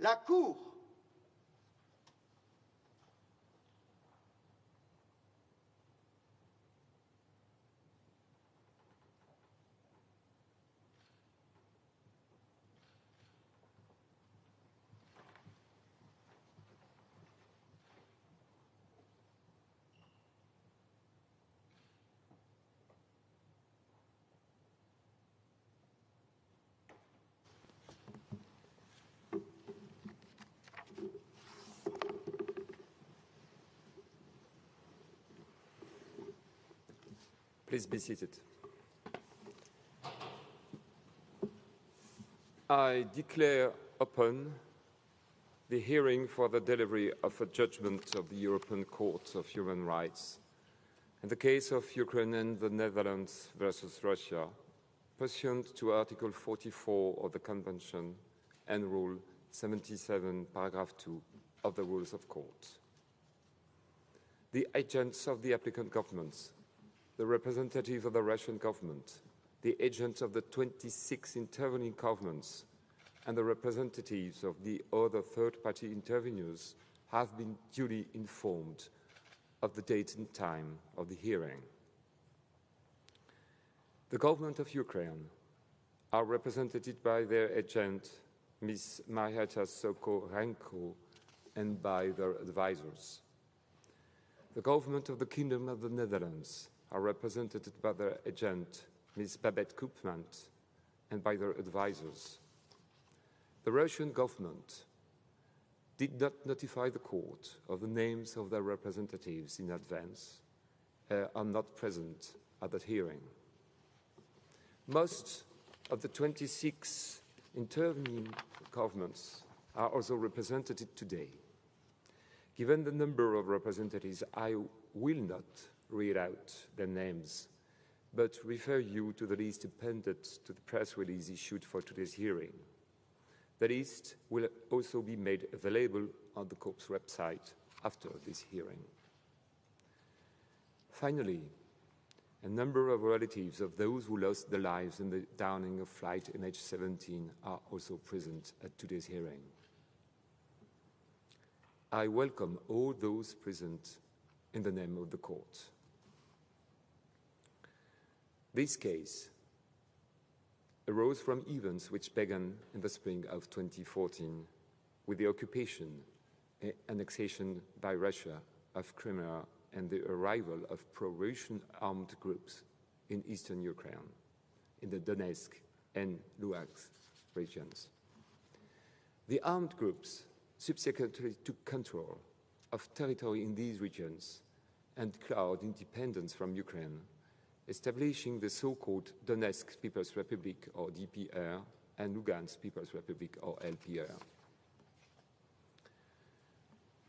la Cour Please be seated. I declare open the hearing for the delivery of a judgment of the European Court of Human Rights in the case of Ukraine and the Netherlands versus Russia, pursuant to Article 44 of the Convention and Rule 77, Paragraph 2 of the Rules of Court. The agents of the applicant governments, the representative of the Russian government, the agents of the 26 intervening governments, and the representatives of the other third-party interveners have been duly informed of the date and time of the hearing. The government of Ukraine are represented by their agent, Ms. Marietta Sokorenko, and by their advisors. The government of the Kingdom of the Netherlands are represented by their agent, Ms. Babette Koopman, and by their advisors. The Russian government did not notify the court of the names of their representatives in advance, are not present at that hearing. Most of the 26 intervening governments are also represented today. Given the number of representatives, I will not read out their names, but refer you to the list appended to the press release issued for today's hearing. The list will also be made available on the Court's website after this hearing. Finally, a number of relatives of those who lost their lives in the downing of flight MH17 are also present at today's hearing. I welcome all those present in the name of the Court. This case arose from events which began in the spring of 2014 with the occupation and annexation by Russia of Crimea and the arrival of pro-Russian armed groups in eastern Ukraine, in the Donetsk and Luhansk regions. The armed groups subsequently took control of territory in these regions and declared independence from Ukraine, establishing the so-called Donetsk People's Republic, or DPR, and Lugansk People's Republic, or LPR.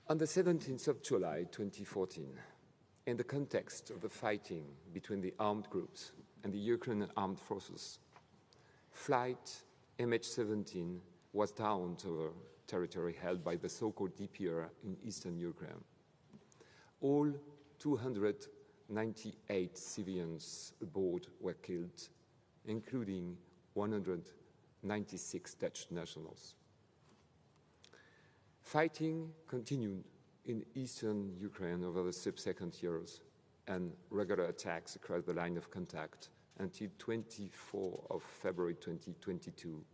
On the 17th of July 2014, in the context of the fighting between the armed groups and the Ukrainian armed forces, flight MH17 was downed over territory held by the so-called DPR in eastern Ukraine. All 298 civilians aboard were killed, including 196 Dutch nationals. Fighting continued in eastern Ukraine over the subsequent years and regular attacks across the line of contact until 24 of February 2022,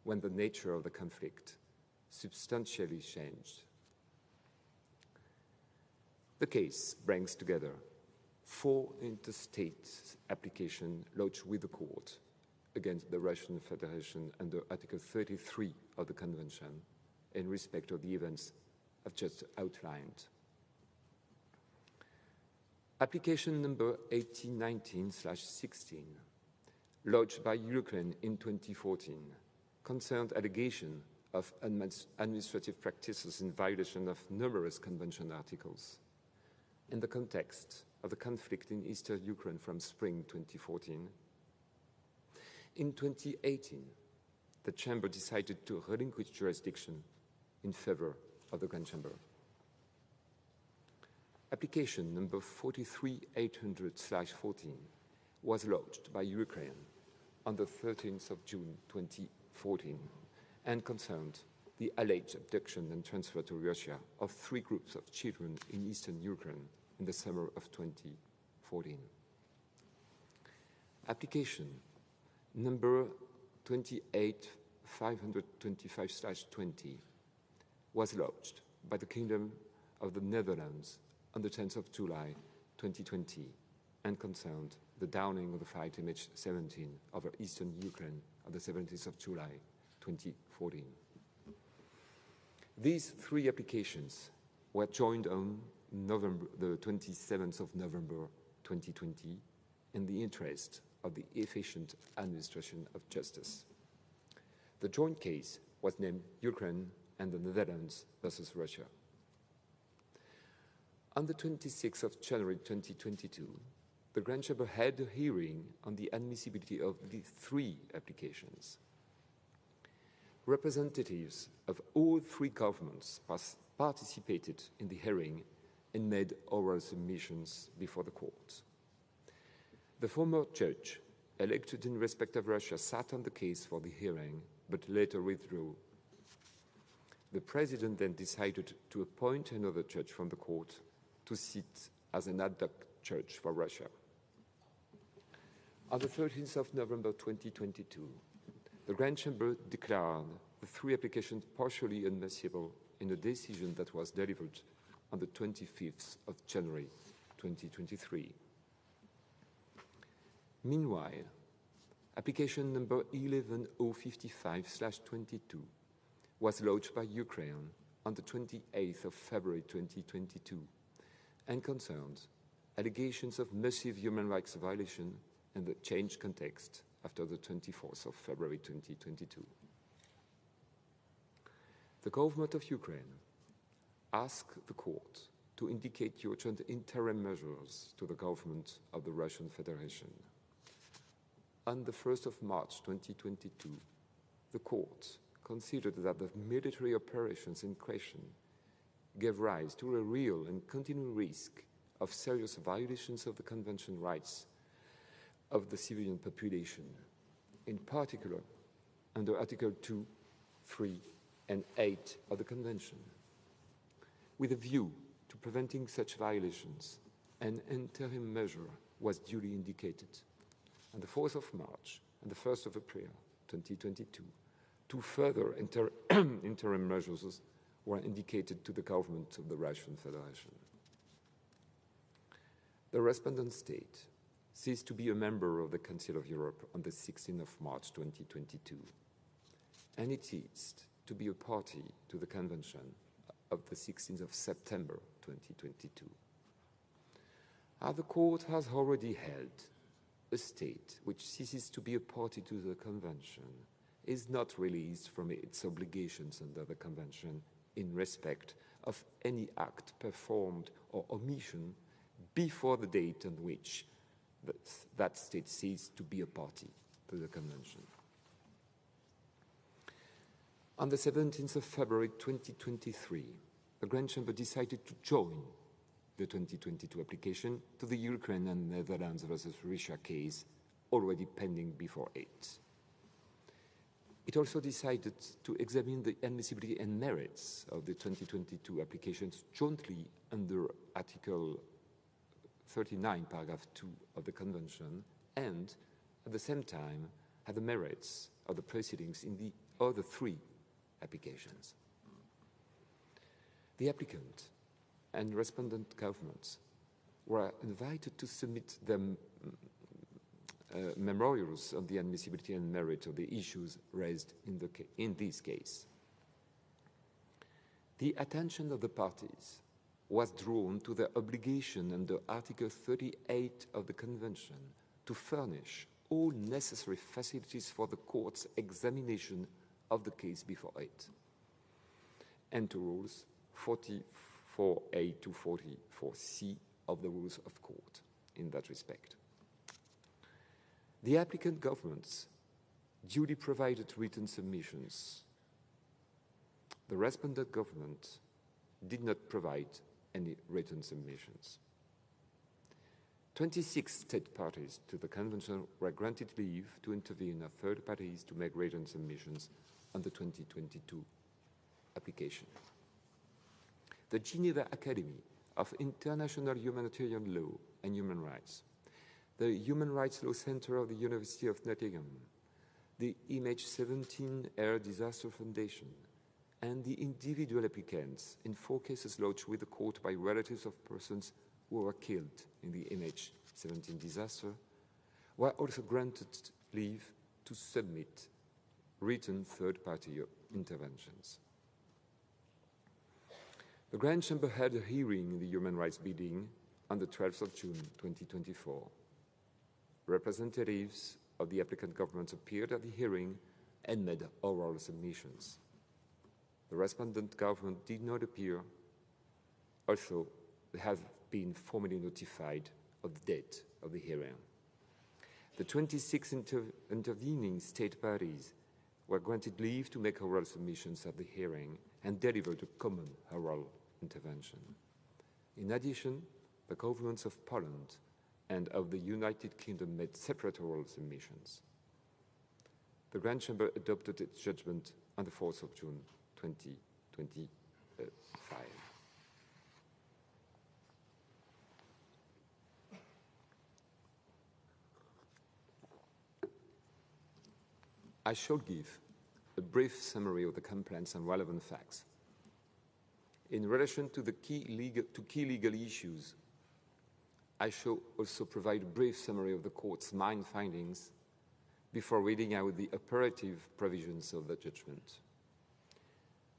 when the nature of the conflict substantially changed. The case brings together 4 interstate applications lodged with the court against the Russian Federation under Article 33 of the Convention in respect of the events I've just outlined. Application number 1819/16, lodged by Ukraine in 2014, concerned allegation of administrative practices in violation of numerous Convention articles. In the context of the conflict in eastern Ukraine from spring 2014, in 2018, the Chamber decided to relinquish jurisdiction in favor of the Grand Chamber. Application number 43800/14 was lodged by Ukraine on the 13th of June 2014 and concerned the alleged abduction and transfer to Russia of 3 groups of children in eastern Ukraine in the summer of 2014. Application number 28525/20 was lodged by the Kingdom of the Netherlands on the 10th of July 2020 and concerned the downing of the fight MH17 over eastern Ukraine on the 17th of July 2014. These 3 applications were joined on the 27th of November 2020 in the interest of the efficient administration of justice. The joint case was named Ukraine and the Netherlands versus Russia. On the 26th of January 2022, the Grand Chamber held a hearing on the admissibility of the 3 applications. Representatives of all 3 governments participated in the hearing and made oral submissions before the court. The former judge elected in respect of Russia sat on the case for the hearing, but later withdrew. The President then decided to appoint another judge from the court to sit as an ad hoc judge for Russia. On the 13th of November 2022, the Grand Chamber declared the 3 applications partially admissible in a decision that was delivered on the 25th of January 2023. Meanwhile, application number 11055/22 was lodged by Ukraine on the 28th of February 2022 and concerned allegations of massive human rights violation and the changed context after the 24th of February 2022. The government of Ukraine asked the court to indicate urgent interim measures to the government of the Russian Federation. On the 1st of March 2022, the court considered that the military operations in question gave rise to a real and continuing risk of serious violations of the Convention rights of the civilian population, in particular under Article 2, 3, and 8 of the Convention. With a view to preventing such violations, an interim measure was duly indicated on the 4th of March and the 1st of April 2022. 2 further interim measures were indicated to the government of the Russian Federation. The respondent state ceased to be a member of the Council of Europe on the 16th of March 2022, and it ceased to be a party to the Convention of the 16th of September 2022. As the court has already held, a state which ceases to be a party to the Convention is not released from its obligations under the Convention in respect of any act performed or omission before the date on which that state ceased to be a party to the Convention. On the 17th of February 2023, the Grand Chamber decided to join the 2022 application to the Ukraine and Netherlands versus Russia case already pending before it. It also decided to examine the admissibility and merits of the 2022 applications jointly under Article 39, paragraph 2 of the Convention, and at the same time had the merits of the proceedings in the other 3 applications. The applicant and respondent governments were invited to submit their memorials on the admissibility and merit of the issues raised in this case. The attention of the parties was drawn to their obligation under Article 38 of the Convention to furnish all necessary facilities for the court's examination of the case before it, and to Rules 44A to 44C of the Rules of Court in that respect. The applicant governments duly provided written submissions. The respondent government did not provide any written submissions. 26 state parties to the Convention were granted leave to intervene as third parties to make written submissions on the 2022 application. The Geneva Academy of International Humanitarian Law and Human Rights, the Human Rights Law Center of the University of Nottingham, the MH17 Air Disaster Foundation, and the individual applicants in 4 cases lodged with the court by relatives of persons who were killed in the MH17 disaster were also granted leave to submit written third-party interventions. The Grand Chamber held a hearing in the Human Rights Building on the 12th of June 2024. Representatives of the applicant governments appeared at the hearing and made oral submissions. The respondent government did not appear, although they have been formally notified of the date of the hearing. The 26 intervening state parties were granted leave to make oral submissions at the hearing and delivered a common oral intervention. In addition, the governments of Poland and of the United Kingdom made separate oral submissions. The Grand Chamber adopted its judgment on the 4th of June 2025. I shall give a brief summary of the complaints and relevant facts. In relation to the key legal issues, I shall also provide a brief summary of the court's main findings before reading out the operative provisions of the judgment.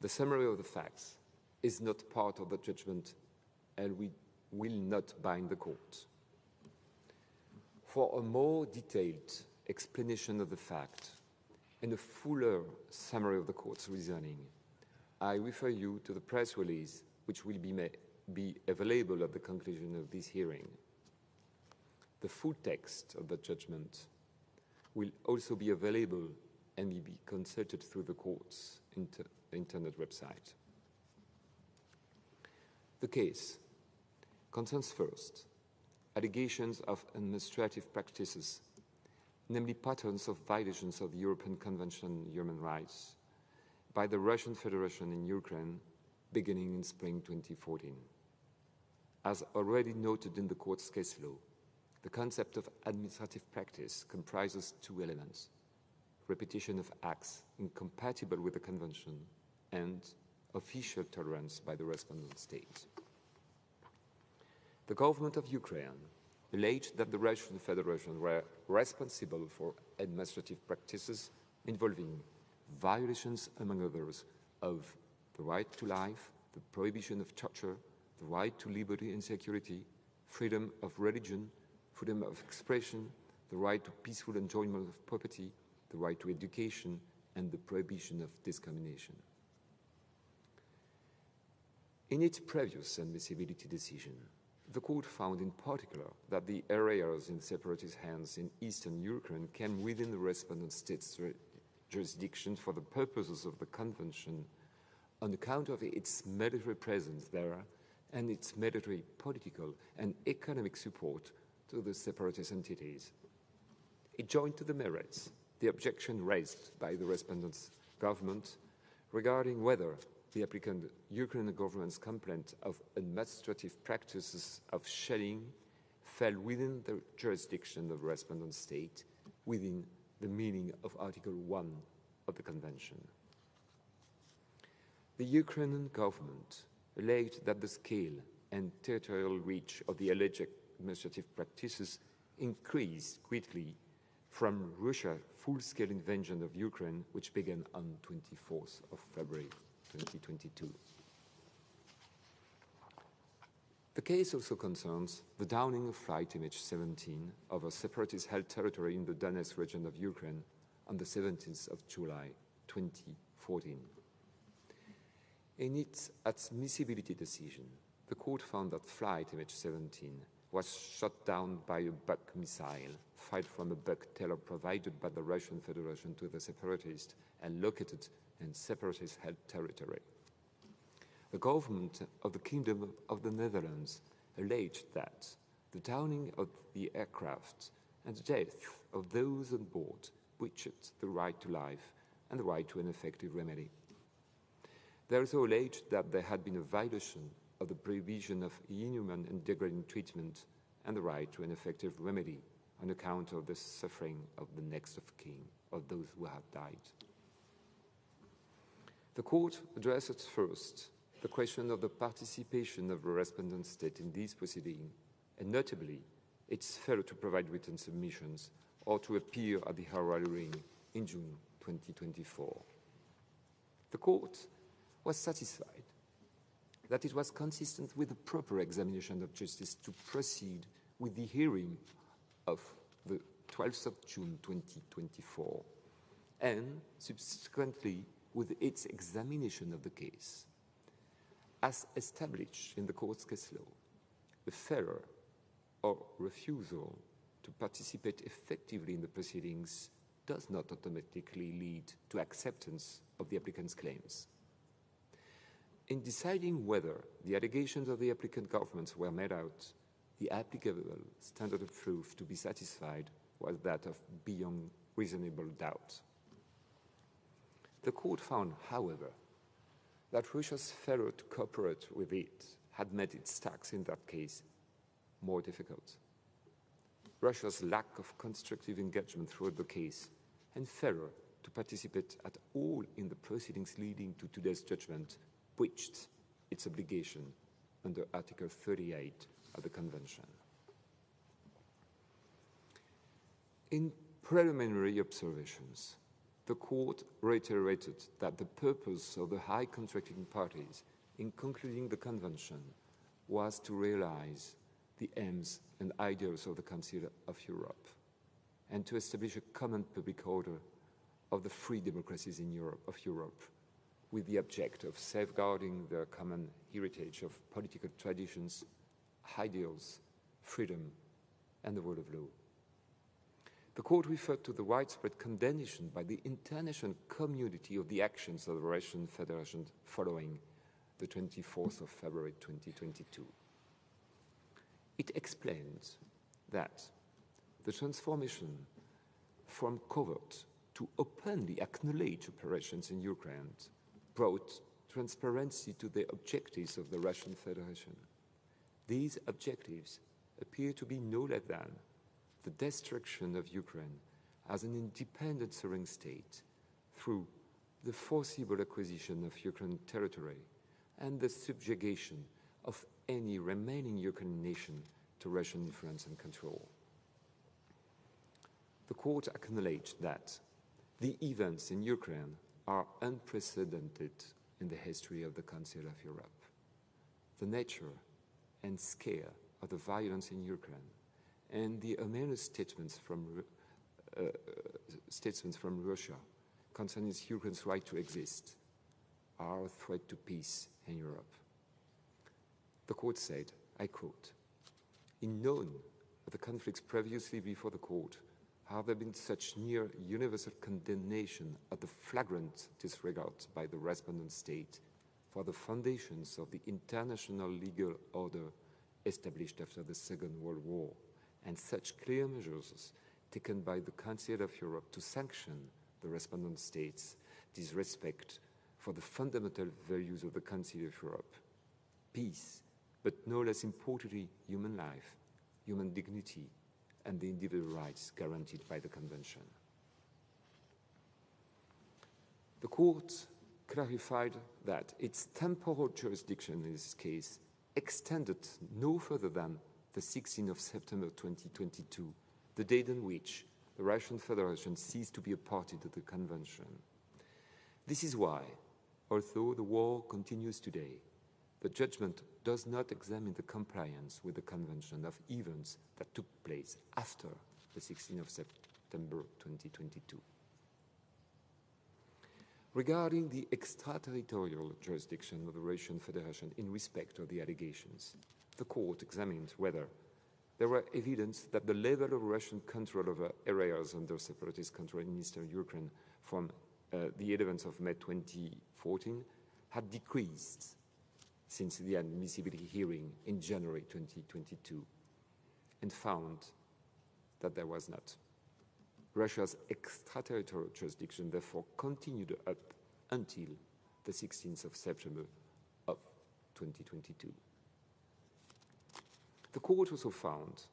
The summary of the facts is not part of the judgment and we will not bind the court. For a more detailed explanation of the fact and a fuller summary of the court's reasoning, I refer you to the press release which will be available at the conclusion of this hearing. The full text of the judgment will also be available and will be consulted through the court's internet website. The case concerns first allegations of administrative practices, namely patterns of violations of the European Convention on Human Rights by the Russian Federation in Ukraine beginning in spring 2014. As already noted in the court's case law, the concept of administrative practice comprises 2 elements: repetition of acts incompatible with the Convention and official tolerance by the respondent state. The government of Ukraine alleged that the Russian Federation were responsible for administrative practices involving violations, among others, of the right to life, the prohibition of torture, the right to liberty and security, freedom of religion, freedom of expression, the right to peaceful enjoyment of property, the right to education, and the prohibition of discrimination. In its previous admissibility decision, the court found in particular that the areas in separatist hands in eastern Ukraine came within the respondent state's jurisdiction for the purposes of the Convention on account of its military presence there and its military, political, and economic support to the separatist entities. It joined to the merits the objection raised by the respondent's government regarding whether the applicant Ukrainian government's complaint of administrative practices of shelling fell within the jurisdiction of the respondent state within the meaning of Article 1 of the Convention. The Ukrainian government alleged that the scale and territorial reach of the alleged administrative practices increased greatly from Russia's full-scale invasion of Ukraine, which began on 24th of February 2022. The case also concerns the downing of flight MH17 over separatist-held territory in the Donetsk region of Ukraine on the 17th of July 2014. In its admissibility decision, the court found that flight MH17 was shot down by a Buk missile fired from a Buk tailor provided by the Russian Federation to the separatists and located in separatist-held territory. The government of the Kingdom of the Netherlands alleged that the downing of the aircraft and the death of those on board breached the right to life and the right to an effective remedy. They also alleged that there had been a violation of the prohibition of inhuman and degrading treatment and the right to an effective remedy on account of the suffering of the next of kin, of those who had died. The court addressed first the question of the participation of the respondent state in these proceedings, and notably its failure to provide written submissions or to appear at the oral hearing in June 2024. The court was satisfied that it was consistent with the proper examination of justice to proceed with the hearing of the 12th of June 2024 and subsequently with its examination of the case. As established in the court's case law, the failure or refusal to participate effectively in the proceedings does not automatically lead to acceptance of the applicant's claims. In deciding whether the allegations of the applicant governments were made out, the applicable standard of proof to be satisfied was that of beyond reasonable doubt. The court found, however, that Russia's failure to cooperate with it had made its task in that case more difficult. Russia's lack of constructive engagement throughout the case and failure to participate at all in the proceedings leading to today's judgment breached its obligation under Article 38 of the Convention. In preliminary observations, the court reiterated that the purpose of the high contracting parties in concluding the Convention was to realize the aims and ideals of the Council of Europe and to establish a common public order of the free democracies in Europe, with the object of safeguarding their common heritage of political traditions, ideals, freedom, and the rule of law. The court referred to the widespread condemnation by the international community of the actions of the Russian Federation following the 24th of February 2022. It explained that the transformation from covert to openly acknowledged operations in Ukraine brought transparency to the objectives of the Russian Federation. These objectives appear to be no less than the destruction of Ukraine as an independent sovereign state through the forcible acquisition of Ukrainian territory and the subjugation of any remaining Ukrainian nation to Russian influence and control. The court acknowledged that the events in Ukraine are unprecedented in the history of the Council of Europe. The nature and scale of the violence in Ukraine and the ominous statements from Russia concerning Ukraine's right to exist are a threat to peace in Europe. The court said, I quote, "In none of the conflicts previously before the court have there been such near universal condemnation of the flagrant disregard by the respondent state for the foundations of the international legal order established after the Second World War, and such clear measures taken by the Council of Europe to sanction the respondent states' disrespect for the fundamental values of the Council of Europe, peace, but no less importantly, human life, human dignity, and the individual rights guaranteed by the Convention." The court clarified that its temporal jurisdiction in this case extended no further than the 16th of September 2022, the date on which the Russian Federation ceased to be a party to the Convention. This is why, although the war continues today, the judgment does not examine the compliance with the Convention of events that took place after the 16th of September 2022. Regarding the extraterritorial jurisdiction of the Russian Federation in respect of the allegations, the court examined whether there were evidence that the level of Russian control over areas under separatist control in eastern Ukraine from the 11th of May 2014 had decreased since the admissibility hearing in January 2022, and found that there was not. Russia's extraterritorial jurisdiction therefore continued up until the 16th of September of 2022. The court also found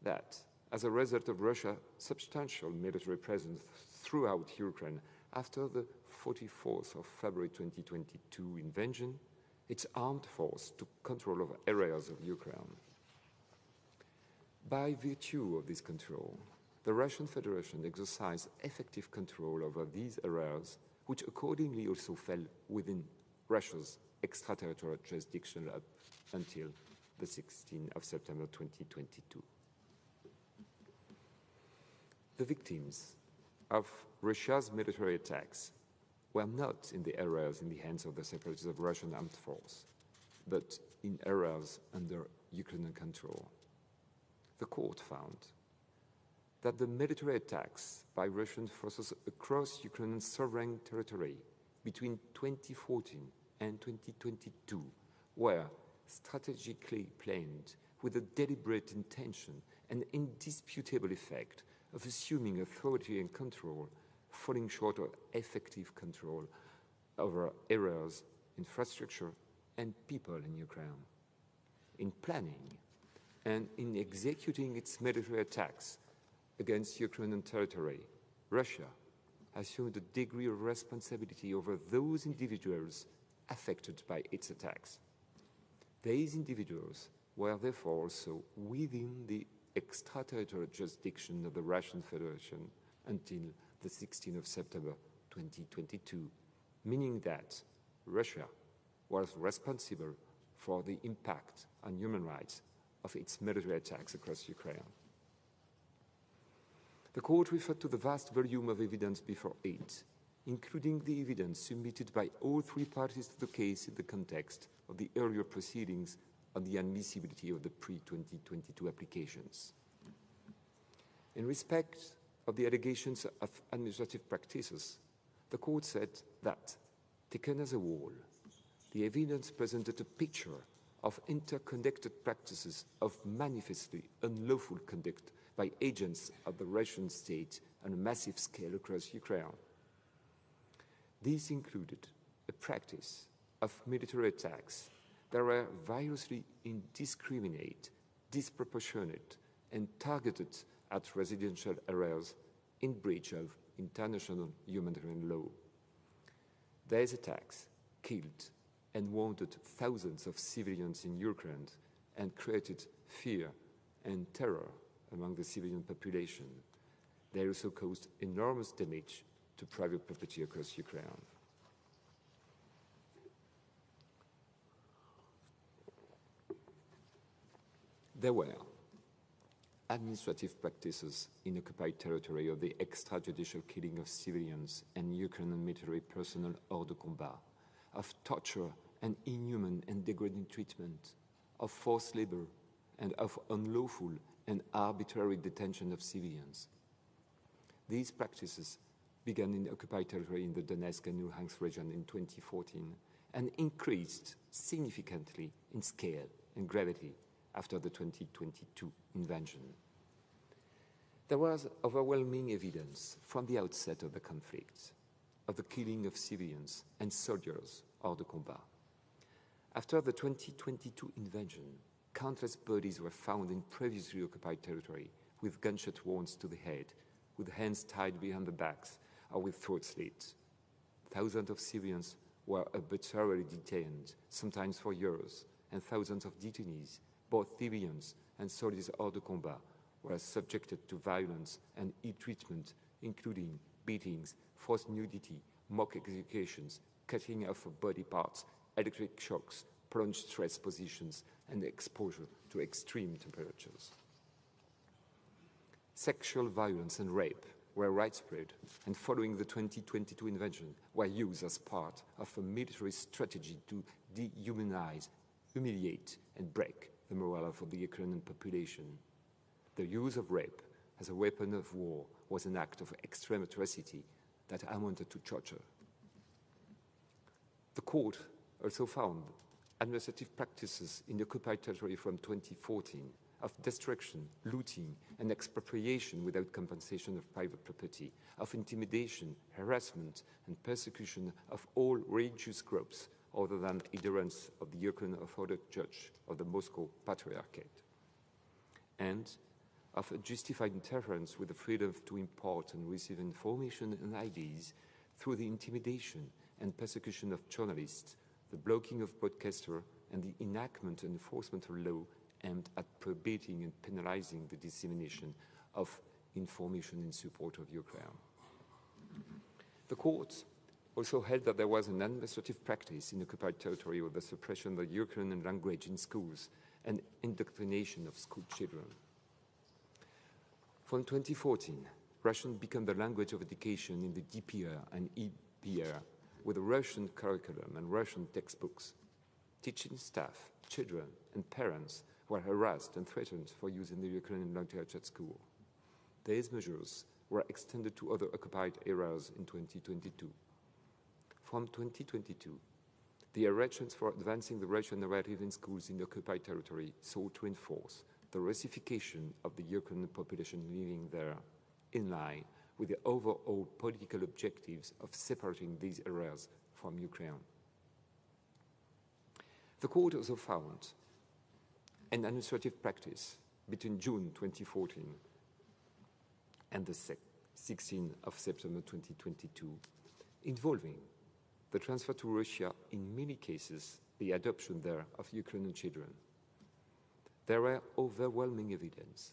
that, as a result of Russia's substantial military presence throughout Ukraine after the 24th of February 2022 invasion, its armed force took control of areas of Ukraine. By virtue of this control, the Russian Federation exercised effective control over these areas, which accordingly also fell within Russia's extraterritorial jurisdiction up until the 16th of September 2022. The victims of Russia's military attacks were not in the areas in the hands of the separatists of Russian armed force, but in areas under Ukrainian control. The court found that the military attacks by Russian forces across Ukrainian sovereign territory between 2014 and 2022 were strategically planned with a deliberate intention and indisputable effect of assuming authority and control, falling short of effective control over areas, infrastructure, and people in Ukraine. In planning and in executing its military attacks against Ukrainian territory, Russia assumed a degree of responsibility over those individuals affected by its attacks. These individuals were therefore also within the extraterritorial jurisdiction of the Russian Federation until the 16th of September 2022, meaning that Russia was responsible for the impact on human rights of its military attacks across Ukraine. The court referred to the vast volume of evidence before it, including the evidence submitted by all three parties to the case in the context of the earlier proceedings on the admissibility of the pre-2022 applications. In respect of the allegations of administrative practices, the court said that, taken as a whole, the evidence presented a picture of interconnected practices of manifestly unlawful conduct by agents of the Russian state on a massive scale across Ukraine. These included a practice of military attacks that were variously indiscriminate, disproportionate, and targeted at residential areas in breach of international humanitarian law. These attacks killed and wounded thousands of civilians in Ukraine and created fear and terror among the civilian population. They also caused enormous damage to private property across Ukraine. There were administrative practices in occupied territory of the extrajudicial killing of civilians and Ukrainian military personnel hors de combat, of torture and inhuman and degrading treatment, of forced labor, and of unlawful and arbitrary detention of civilians. These practices began in occupied territory in the Donetsk and Luhansk region in 2014 and increased significantly in scale and gravity after the 2022 invasion. There was overwhelming evidence from the outset of the conflict of the killing of civilians and soldiers hors de combat. After the 2022 invasion, countless bodies were found in previously occupied territory with gunshot wounds to the head, with hands tied behind the backs, or with throat slits. Thousands of civilians were arbitrarily detained, sometimes for years, and thousands of detainees, both civilians and soldiers hors de combat, were subjected to violence and ill treatment, including beatings, forced nudity, mock executions, cutting off of body parts, electric shocks, prolonged stress positions, and exposure to extreme temperatures. Sexual violence and rape were widespread, and following the 2022 invasion, were used as part of a military strategy to dehumanize, humiliate, and break the morale of the Ukrainian population. The use of rape as a weapon of war was an act of extreme atrocity that amounted to torture. The court also found administrative practices in the occupied territory from 2014 of destruction, looting, and expropriation without compensation of private property, of intimidation, harassment, and persecution of all religious groups other than adherents of the Ukrainian Orthodox Church of the Moscow Patriarchate, and of a justified interference with the freedom to import and receive information and ideas through the intimidation and persecution of journalists, the blocking of broadcasters, and the enactment and enforcement of law aimed at prohibiting and penalizing the dissemination of information in support of Ukraine. The court also held that there was an administrative practice in occupied territory of the suppression of the Ukrainian language in schools and indoctrination of school children. From 2014, Russian became the language of education in the DPR and EPR with a Russian curriculum and Russian textbooks. Teaching staff, children, and parents were harassed and threatened for using the Ukrainian language at school. These measures were extended to other occupied areas in 2022. From 2022, the arrangements for advancing the Russian narrative in schools in the occupied territory sought to enforce the Russification of the Ukrainian population living there, in line with the overall political objectives of separating these areas from Ukraine. The court also found an administrative practice between June 2014 and the 16th of September 2022 involving the transfer to Russia, in many cases, the adoption there of Ukrainian children. There were overwhelming evidence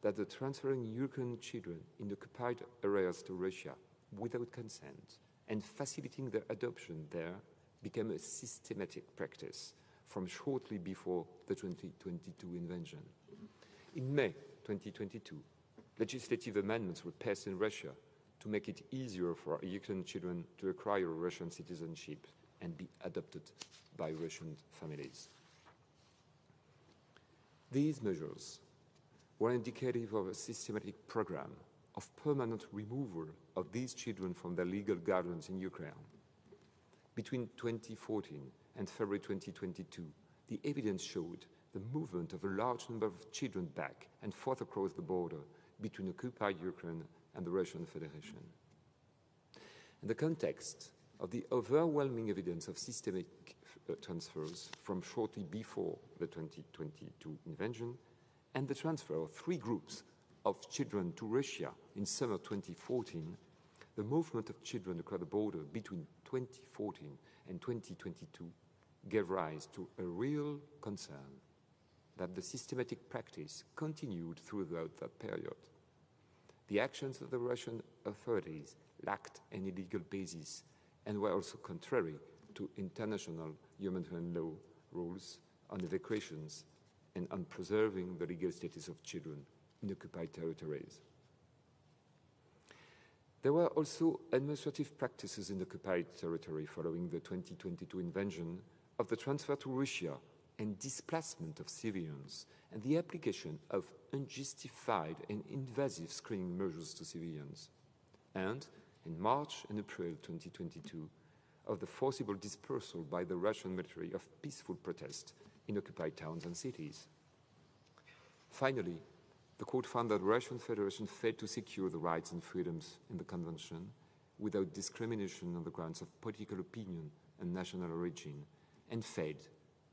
that the transferring Ukrainian children in occupied areas to Russia without consent and facilitating their adoption there became a systematic practice from shortly before the 2022 invasion. In May 2022, legislative amendments were passed in Russia to make it easier for Ukrainian children to acquire Russian citizenship and be adopted by Russian families. These measures were indicative of a systematic program of permanent removal of these children from their legal guardians in Ukraine. Between 2014 and February 2022, the evidence showed the movement of a large number of children back and forth across the border between occupied Ukraine and the Russian Federation. In the context of the overwhelming evidence of systemic transfers from shortly before the 2022 invasion, and the transfer of 3 groups of children to Russia in summer 2014, the movement of children across the border between 2014 and 2022 gave rise to a real concern that the systematic practice continued throughout that period. The actions of the Russian authorities lacked any legal basis and were also contrary to international humanitarian law rules on evacuations and on preserving the legal status of children in occupied territories. There were also administrative practices in occupied territory following the 2022 invasion of the transfer to Russia and displacement of civilians and the application of unjustified and invasive screening measures to civilians, and in March and April 2022 of the forcible dispersal by the Russian military of peaceful protest in occupied towns and cities. Finally, the court found that the Russian Federation failed to secure the rights and freedoms in the Convention without discrimination on the grounds of political opinion and national origin, and failed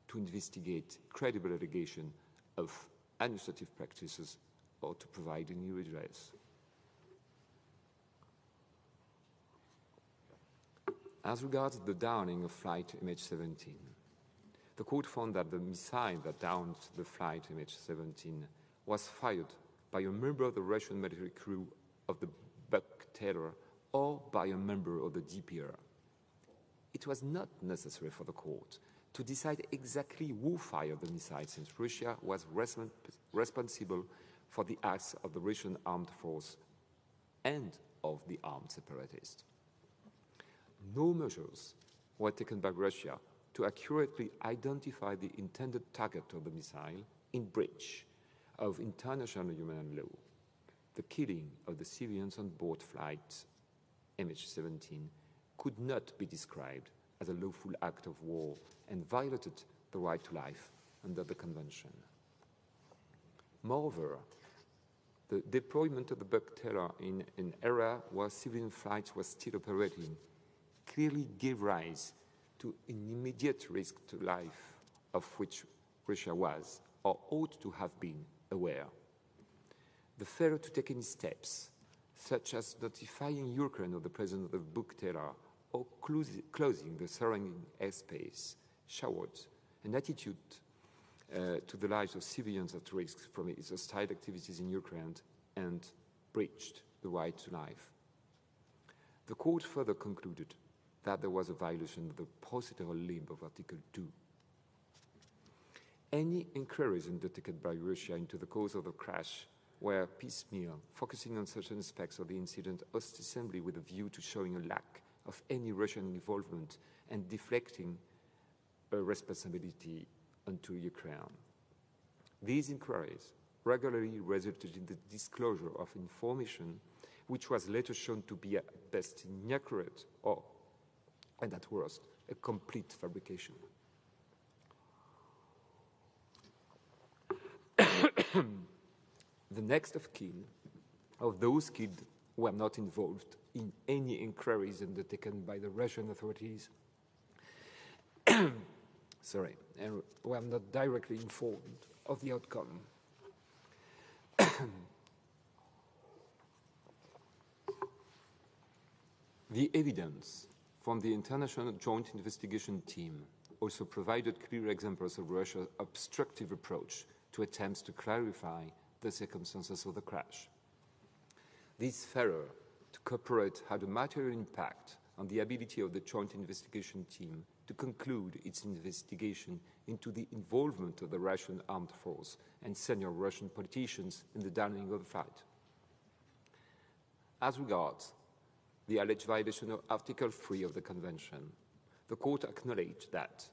to investigate credible allegations of administrative practices or to provide any redress. As regards the downing of flight MH17, the court found that the missile that downed the flight MH17 was fired by a member of the Russian military crew of the Buck-Taylor or by a member of the DPR. It was not necessary for the court to decide exactly who fired the missile, since Russia was responsible for the acts of the Russian armed force and of the armed separatists. No measures were taken by Russia to accurately identify the intended target of the missile in breach of international human law. The killing of the civilians on board flight MH17 could not be described as a lawful act of war and violated the right to life under the Convention. Moreover, the deployment of the buck-tailor in an era where civilian flights were still operating clearly gave rise to an immediate risk to life of which Russia was, or ought to have been, aware. The failure to take any steps, such as notifying Ukraine of the presence of the buck-tailor or closing the surrounding airspace, showed an attitude to the lives of civilians at risk from its hostile activities in Ukraine and breached the right to life. The court further concluded that there was a violation of the procedural limb of Article 2. Any inquiries undertaken by Russia into the cause of the crash were piecemeal, focusing on certain aspects of the incident ostensibly with a view to showing a lack of any Russian involvement and deflecting a responsibility onto Ukraine. These inquiries regularly resulted in the disclosure of information which was later shown to be at best inaccurate or, and at worst, a complete fabrication. The next of kin of those killed were not involved in any inquiries undertaken by the Russian authorities and were not directly informed of the outcome. The evidence from the International Joint Investigation Team also provided clear examples of Russia's obstructive approach to attempts to clarify the circumstances of the crash. This failure to cooperate had a material impact on the ability of the Joint Investigation Team to conclude its investigation into the involvement of the Russian armed force and senior Russian politicians in the downing of the flight. As regards the alleged violation of Article 3 of the Convention, the Court acknowledged that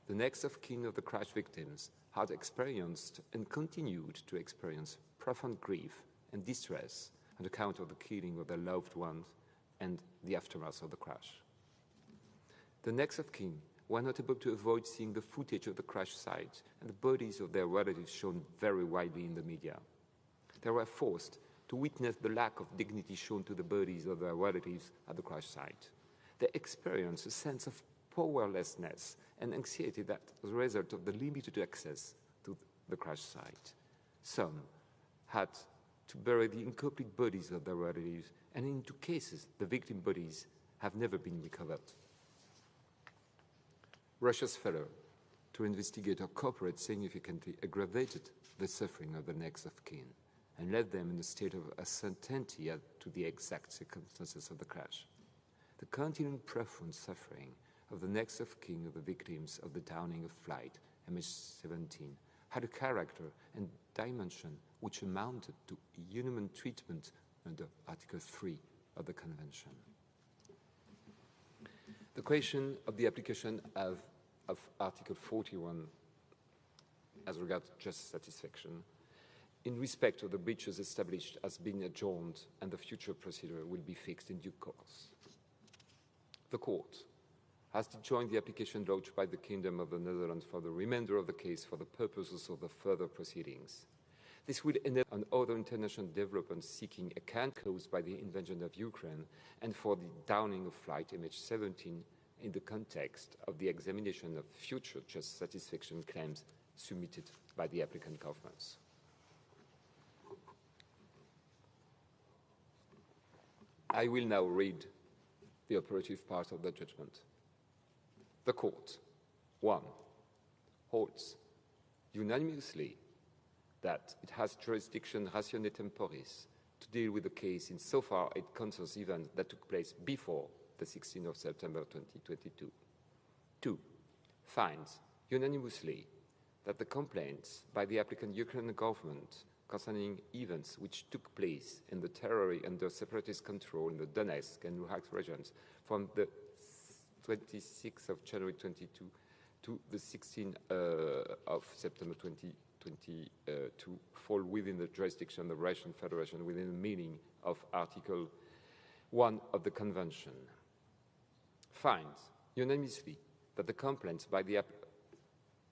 the next of kin of the crash victims had experienced and continued to experience profound grief and distress on account of the killing of their loved ones and the aftermath of the crash. The next of kin were not able to avoid seeing the footage of the crash site and the bodies of their relatives shown very widely in the media. They were forced to witness the lack of dignity shown to the bodies of their relatives at the crash site. They experienced a sense of powerlessness and anxiety that was a result of the limited access to the crash site. Some had to bury the incomplete bodies of their relatives, and in 2 cases, the victim bodies have never been recovered. Russia's failure to investigate or cooperate significantly aggravated the suffering of the next of kin and led them in a state of uncertainty as to the exact circumstances of the crash. The continuing profound suffering of the next of kin of the victims of the downing of flight MH17 had a character and dimension which amounted to inhuman treatment under Article 3 of the Convention. The question of the application of Article 41 as regards just satisfaction in respect of the breaches established as being adjourned and the future procedure will be fixed in due course. The Court has enjoined the application lodged by the Kingdom of the Netherlands for the remainder of the case for the purposes of the further proceedings. This will enable on other international developments seeking a can caused by the invasion of Ukraine and for the downing of flight MH17 in the context of the examination of future just satisfaction claims submitted by the applicant governments. I will now read the operative part of the judgment. The Court, 1, holds unanimously that it has jurisdiction ratione temporis to deal with the case insofar it concerns events that took place before the 16th of September 2022. 2, finds unanimously that the complaints by the applicant Ukrainian government concerning events which took place in the territory under separatist control in the Donetsk and Luhansk regions from the 26th of January 22 to the 16th of September 2022 fall within the jurisdiction of the Russian Federation within the meaning of Article 1 of the Convention. Finds unanimously that the complaints by the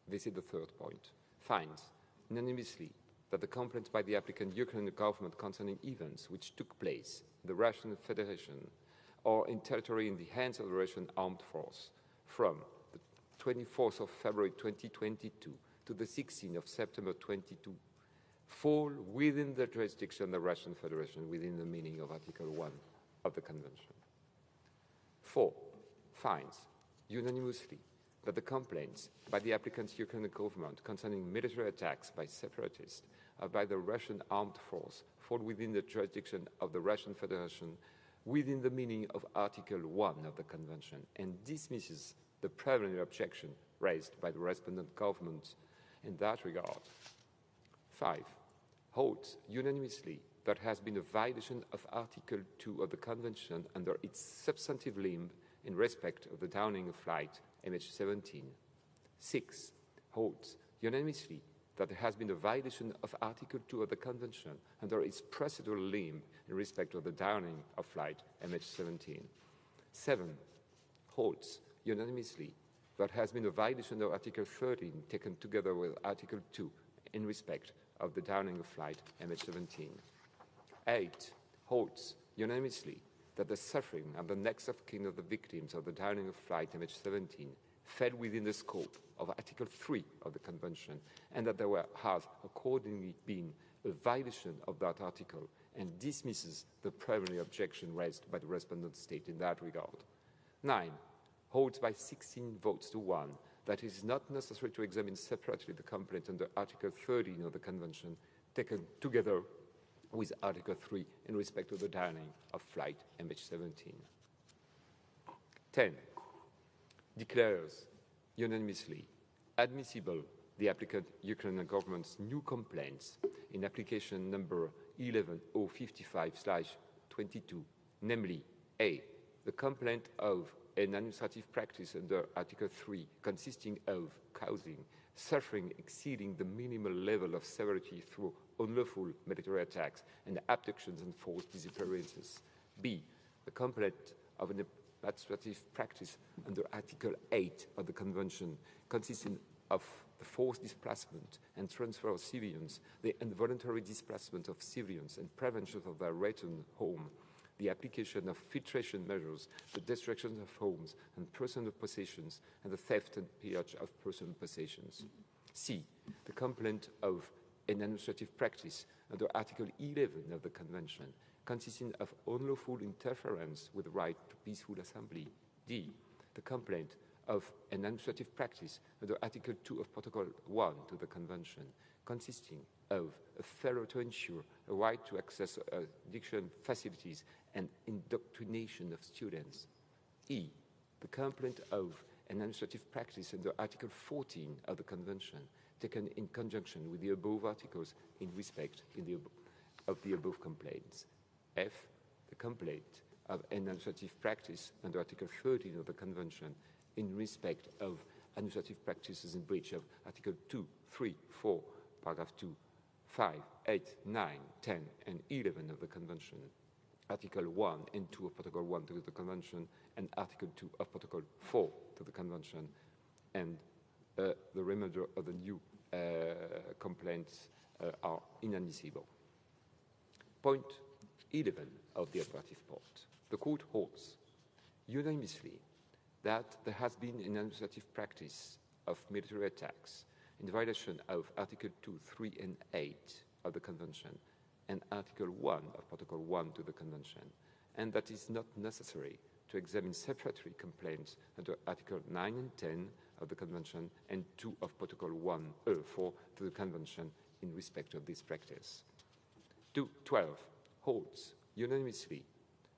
this is the third point, finds unanimously that the complaints by the applicant Ukrainian government concerning events which took place in the Russian Federation or in territory in the hands of the Russian armed force from the 24th of February 2022 to the 16th of September 2022 fall within the jurisdiction of the Russian Federation within the meaning of Article 1 of the Convention. 4. Finds unanimously that the complaints by the applicant's Ukrainian government concerning military attacks by separatists or by the Russian armed force fall within the jurisdiction of the Russian Federation within the meaning of Article 1 of the Convention and dismisses the preliminary objection raised by the respondent government in that regard. 5. Holds unanimously that has been a violation of Article 2 of the Convention under its substantive limb in respect of the downing of flight MH17. 6. Holds unanimously that there has been a violation of Article 2 of the Convention under its procedural limb in respect of the downing of flight MH17. 7. Holds unanimously that has been a violation of Article 13 taken together with Article 2 in respect of the downing of flight MH17. 8. Holds unanimously that the suffering and the next of kin of the victims of the downing of flight MH17 fell within the scope of Article 3 of the Convention and that there has accordingly been a violation of that article and dismisses the preliminary objection raised by the respondent state in that regard. 9. Holds by 16 votes to 1 that it is not necessary to examine separately the complaint under Article 13 of the Convention taken together with Article 3 in respect of the downing of flight MH17. 10. Declares unanimously admissible the applicant Ukrainian government's new complaints in application number 11055/22, namely A. The complaint of an administrative practice under Article 3 consisting of causing suffering exceeding the minimal level of severity through unlawful military attacks and abductions and forced disappearances. B. The complaint of an administrative practice under Article 8 of the Convention consisting of the forced displacement and transfer of civilians, the involuntary displacement of civilians and prevention of their return home, the application of filtration measures, the destruction of homes and personal possessions, and the theft and pillage of personal possessions. C. The complaint of an administrative practice under Article 11 of the Convention, consisting of unlawful interference with the right to peaceful assembly. D. The complaint of an administrative practice under Article 2 of Protocol 1 to the Convention, consisting of a failure to ensure a right to access education facilities and indoctrination of students. E. The complaint of an administrative practice under Article 14 of the Convention, taken in conjunction with the above articles in respect of the above complaints. F. The complaint of an administrative practice under Article 13 of the Convention in respect of administrative practices in breach of Article 2, 3, 4, Paragraph 2, 5, 8, 9, 10, and 11 of the Convention, Article 1 and 2 of Protocol 1 to the Convention, and Article 2 of Protocol 4 to the Convention, and the remainder of the new complaints are inadmissible. Point 11 of the operative part. The Court holds unanimously that there has been an administrative practice of military attacks in violation of Article 2, 3, and 8 of the Convention and Article 1 of Protocol 1 to the Convention, and that is not necessary to examine separately complaints under Article 9 and 10 of the Convention and 2 of Protocol 4 to the Convention in respect of this practice. 12 holds unanimously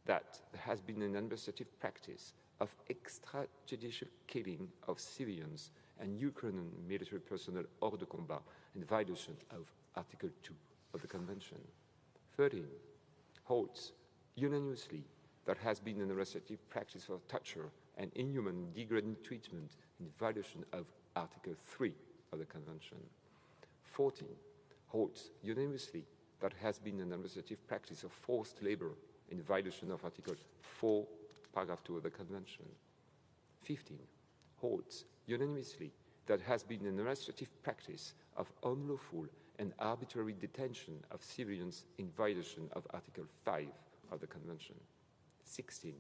that there has been an administrative practice of extrajudicial killing of civilians and Ukrainian military personnel hors de combat in violation of Article 2 of the Convention. 13 holds unanimously there has been an administrative practice of torture and inhuman degrading treatment in violation of Article 3 of the Convention. 14 holds unanimously there has been an administrative practice of forced labor in violation of Article 4, Paragraph 2 of the Convention. 15 holds unanimously there has been an administrative practice of unlawful and arbitrary detention of civilians in violation of Article 5 of the Convention. 16.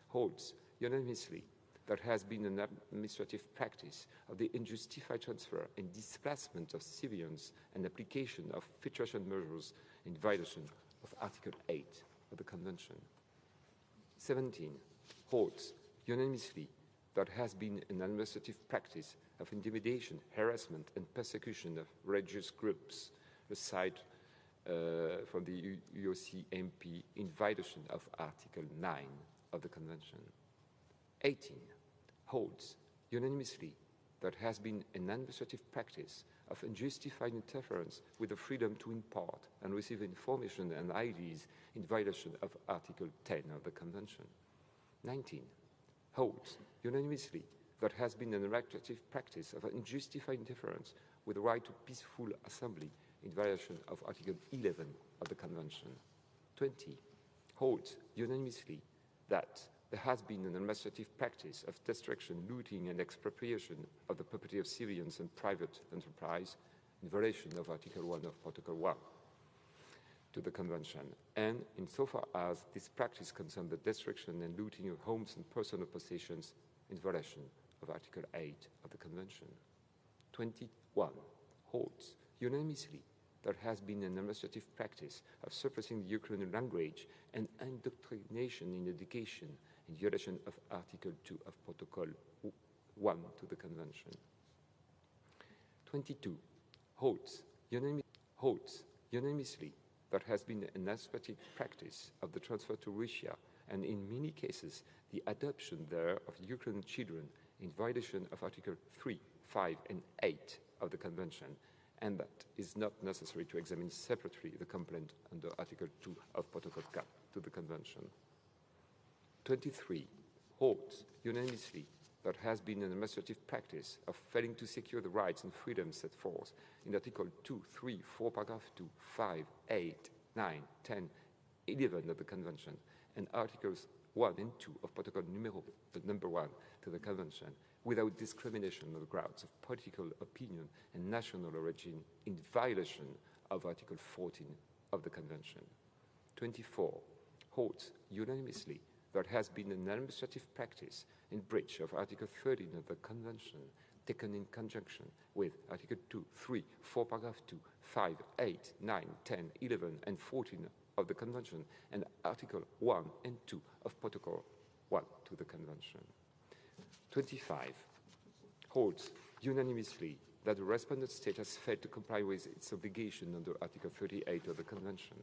Holds unanimously there has been an administrative practice of the unjustified transfer and displacement of civilians and application of filtration measures in violation of Article 8 of the Convention. 17. Holds unanimously there has been an administrative practice of intimidation, harassment, and persecution of religious groups, aside from the UOC MP in violation of Article 9 of the Convention. 18. Holds unanimously there has been an administrative practice of unjustified interference with the freedom to impart and receive information and IDs in violation of Article 10 of the Convention. 19. Holds unanimously there has been an administrative practice of unjustified interference with the right to peaceful assembly in violation of Article 11 of the Convention. 20. Holds unanimously that there has been an administrative practice of destruction, looting, and expropriation of the property of civilians and private enterprise in violation of Article 1 of Protocol 1 to the Convention, and insofar as this practice concerns the destruction and looting of homes and personal possessions in violation of Article 8 of the Convention. 21. Holds unanimously there has been an administrative practice of suppressing the Ukrainian language and indoctrination in education in violation of Article 2 of Protocol 1 to the Convention. 22. Holds unanimously there has been an administrative practice of the transfer to Russia and in many cases the adoption there of Ukrainian children in violation of Article 3, 5, and 8 of the Convention, and that is not necessary to examine separately the complaint under Article 2 of Protocol 4 to the Convention. 23. Holds unanimously there has been an administrative practice of failing to secure the rights and freedoms set forth in Article 2, 3, 4, paragraph 2, 5, 8, 9, 10, 11 of the Convention, and Articles 1 and 2 of Protocol number 1 to the Convention, without discrimination on the grounds of political opinion and national origin in violation of Article 14 of the Convention. 24. Holds unanimously there has been an administrative practice in breach of Article 13 of the Convention taken in conjunction with Article 2, 3, 4, paragraph 2, 5, 8, 9, 10, 11, and 14 of the Convention, and Article 1 and 2 of Protocol 1 to the Convention. 25. Holds unanimously that the respondent state has failed to comply with its obligation under Article 38 of the Convention.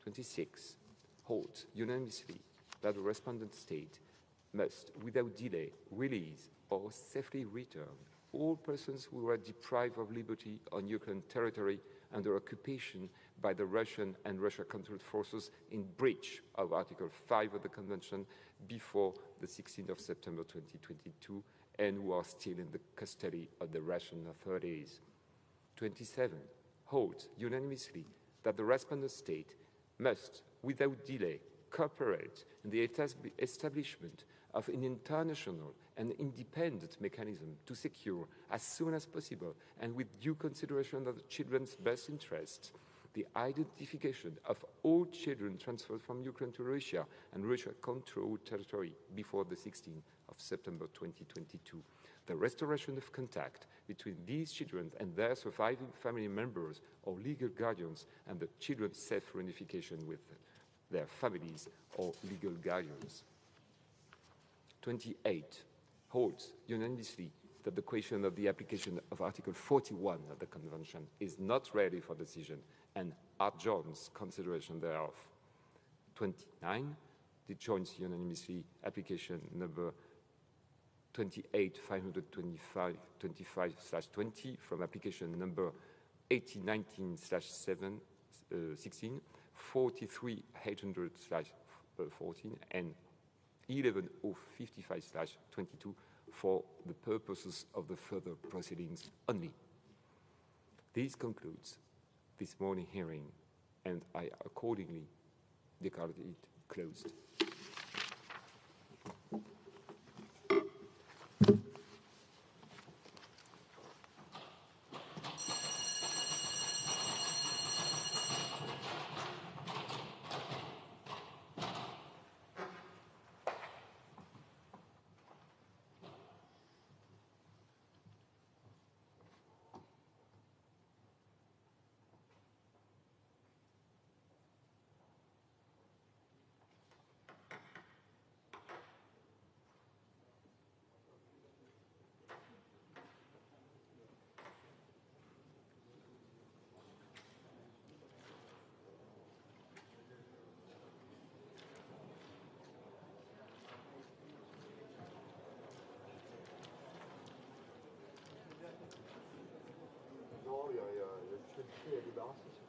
26. Holds unanimously that the respondent state must, without delay, release or safely return all persons who were deprived of liberty on Ukrainian territory under occupation by the Russian and Russia-controlled forces in breach of Article 5 of the Convention before the 16th of September 2022 and who are still in the custody of the Russian authorities. 27. Holds unanimously that the respondent state must, without delay, cooperate in the establishment of an international and independent mechanism to secure, as soon as possible and with due consideration of the children's best interests, the identification of all children transferred from Ukraine to Russia and Russia-controlled territory before the 16th of September 2022, the restoration of contact between these children and their surviving family members or legal guardians, and the children's safe reunification with their families or legal guardians. 28. Holds unanimously that the question of the application of Article 41 of the Convention is not ready for decision and adjourns consideration thereof. 29. Joins unanimously application number 28/525/20 from application number 8019/16, 43/800/14, and 11055/22 for the purposes of the further proceedings only. This concludes this morning hearing, and I accordingly declare it closed. Il y a débarrassé.